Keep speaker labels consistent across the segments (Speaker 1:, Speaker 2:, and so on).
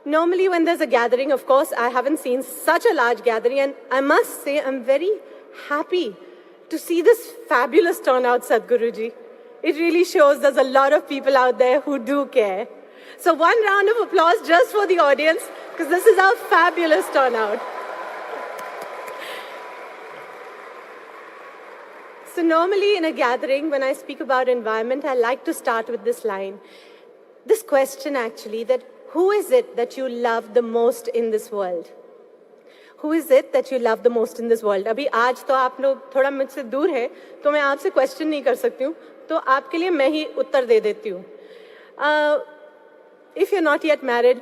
Speaker 1: Normally when there's a gathering, of course, I haven't seen such a large gathering, and I must say I'm very happy to see this fabulous turnout, Sadhguruji. It really shows there's a lot of people out there who do care. So one round of applause just for the audience, because this is our fabulous turnout. So normally in a gathering, when I speak about environment, I like to start with this line. This question actually, that who is it that you love the most in this world? Who is it that you love the most in this world? अभी आज तो आप लोग थोड़ा मुझसे दूर है, तो मैं आपसे क्वेश्चन नहीं कर सकती हूँ, तो आपके लिए मैं ही उत्तर दे देती हूँ. If you're not yet married,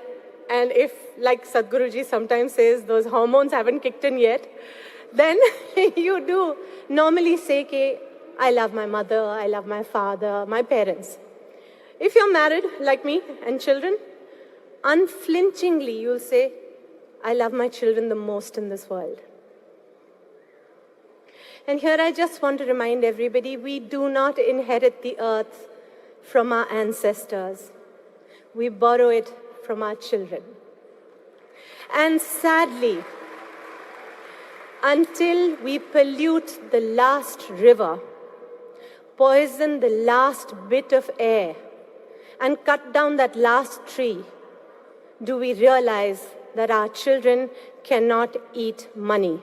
Speaker 1: and if, like Sadhguruji sometimes says, those hormones haven't kicked in yet, then you do normally say, कि I love my mother, I love my father, my parents. If you're married, like me, and children, unflinchingly you'll say, I love my children the most in this world. And here I just want to remind everybody, we do not inherit the earth from our ancestors. We borrow it from our children. And sadly, until we pollute the last river, poison the last bit of air, and cut down that last tree, do we realize that our children cannot eat money.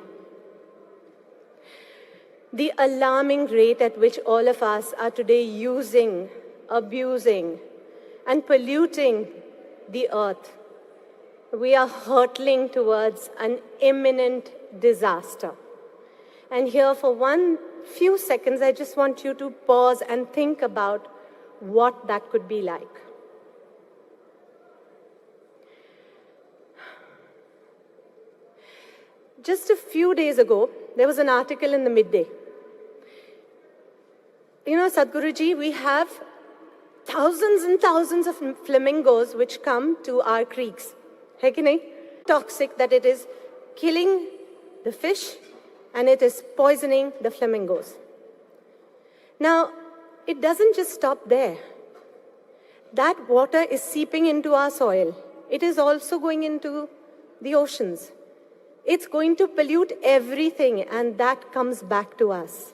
Speaker 1: The alarming rate at which all of us are today using, abusing, and polluting the earth, we are hurtling towards an imminent disaster. And here for one few seconds, I just want you to pause and think about what that could be like. Just a few days ago, there was an article in the Midday. You know, Sadhguruji, we have thousands and thousands of flamingos which come to our creeks. Hai ki nahi? Toxic that it is killing the fish and it is poisoning the flamingos. Now, it doesn't just stop there. That water is seeping into our soil. It is also going into the oceans. It's going to pollute everything, and that comes back to us.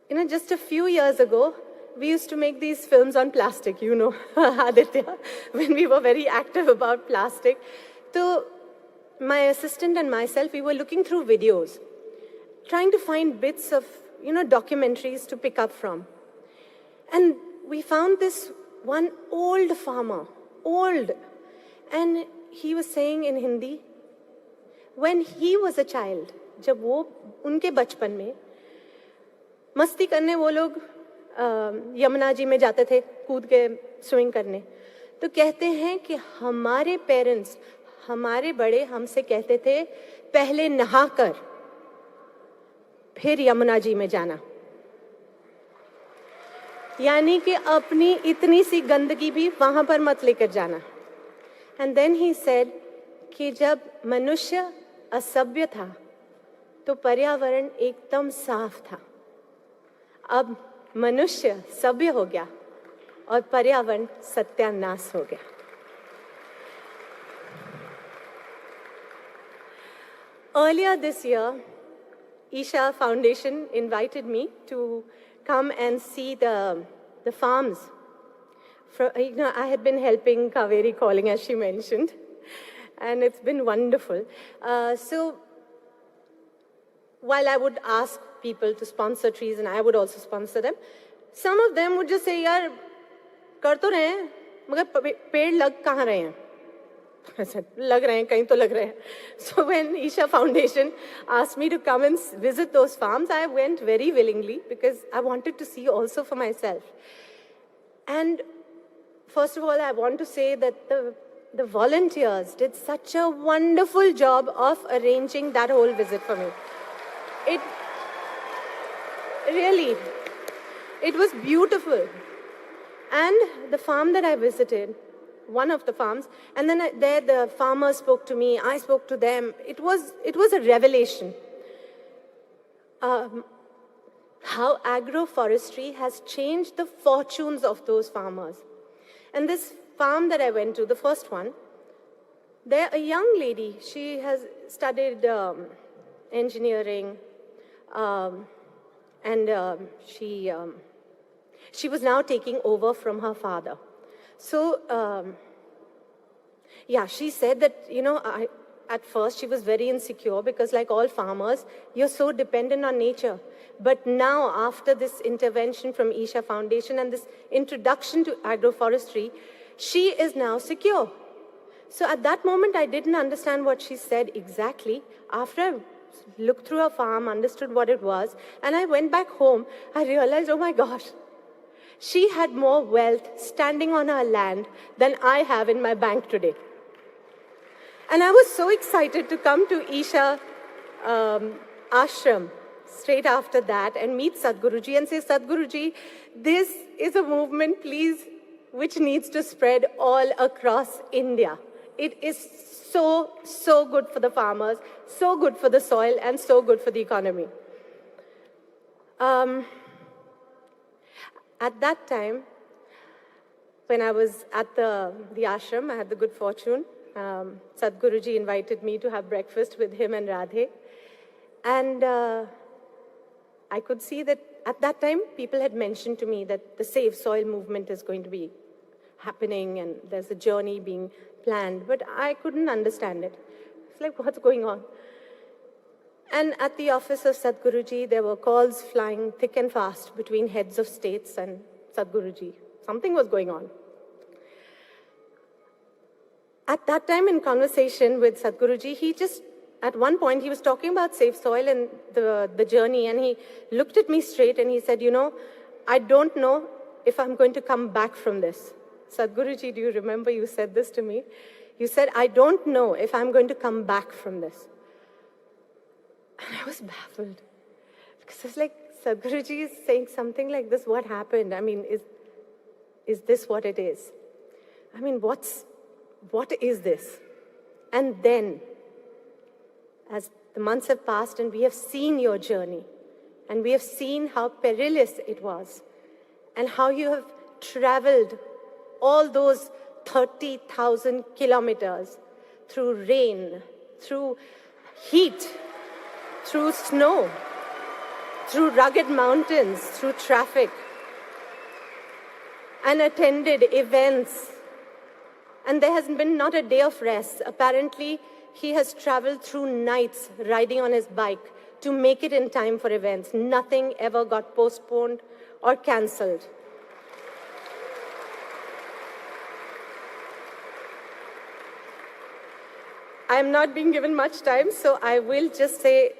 Speaker 1: You know, just a few years ago, we used to make these films on plastic, you know, Aditya, when we were very active about plastic. So my assistant and myself, we were looking through videos, trying to find bits of, you know, documentaries to pick up from. And we found this one old farmer, old, and he was saying in Hindi, when he was a child, जब वो उनके बचपन में मस्ती करने वो लोग यमुना जी में जाते थे कूद के स्विमिंग करने, तो कहते हैं कि हमारे पेरेंट्स, हमारे बड़े हमसे कहते थे पहले नहा कर फिर यमुना जी में जाना, यानी कि अपनी इतनी सी गंदगी भी वहां पर मत लेकर जाना. And then he said कि जब मनुष्य असभ्य था तो पर्यावरण एकदम साफ था. अब मनुष्य सभ्य हो गया और पर्यावरण सत्यानाश हो गया. Earlier this year, Isha Foundation invited me to come and see the farms. You know, I had been helping Kaveri Calling, as she mentioned, and it's been wonderful. So while I would ask people to sponsor trees, and I would also sponsor them, some of them would just say, यार कर तो रहे हैं, मगर पेड़ लग कहाँ रहे हैं? I said, लग रहे हैं, कहीं तो लग रहे हैं. So when Isha Foundation asked me to come and visit those farms, I went very willingly because I wanted to see also for myself. And first of all, I want to say that the volunteers did such a wonderful job of arranging that whole visit for me. It was beautiful. And the farm that I visited, one of the farms, and then there the farmers spoke to me, I spoke to them. It was a revelation. How agroforestry has changed the fortunes of those farmers. And this farm that I went to, the first one, there a young lady, she has studied engineering, and she was now taking over from her father. So, yeah, she said that, at first she was very insecure because like all farmers, you're so dependent on nature. But now, after this intervention from Isha Foundation and this introduction to agroforestry, she is now secure. So at that moment, I didn't understand what she said exactly. After I looked through her farm, understood what it was, and I went back home, I realized, oh my gosh, she had more wealth standing on her land than I have in my bank today. And I was so excited to come to Isha Ashram straight after that and meet Sadhguruji and say, Sadhguruji, this is a movement, please, which needs to spread all across India. It is so, so good for the farmers, so good for the soil, and so good for the economy. At that time, when I was at the ashram, I had the good fortune. Sadhguruji invited me to have breakfast with him and Radhe. And I could see that at that time, people had mentioned to me that the Save Soil movement is going to be happening and there's a journey being planned, but I couldn't understand it. It's like, what's going on? And at the office of Sadhguruji, there were calls flying thick and fast between heads of states and Sadhguruji. Something was going on. At that time, in conversation with Sadhguruji, he just, at one point, he was talking about Save Soil and the journey, and he looked at me straight and he said, I don't know if I'm going to come back from this. Sadhguruji, do you remember you said this to me? You said, I don't know if I'm going to come back from this. And I was baffled. Because it's like, Sadhguruji is saying something like this, what happened? I mean, is this what it is? I mean, what is this? And then, as the months have passed and we have seen your journey, and we have seen how perilous it was, and how you have traveled all those 30,000 kilometers through rain, through heat, through snow, through rugged mountains, through traffic, and attended events. And there has been not a day of rest. Apparently, he has traveled through nights riding on his bike to make it in time for events. Nothing ever got postponed or cancelled. I am not being given much time, so I will just say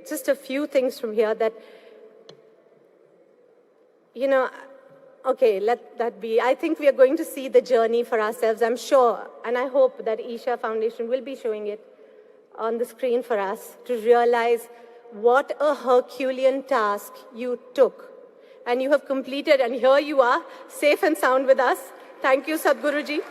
Speaker 1: just a few things from here that, okay, let that be. I think we are going to see the journey for ourselves, I'm sure, and I hope that Isha Foundation will be showing it on the screen for us to realize what a Herculean task you took. And you have completed, and here you are, safe and sound with us. Thank you, Sadhguruji.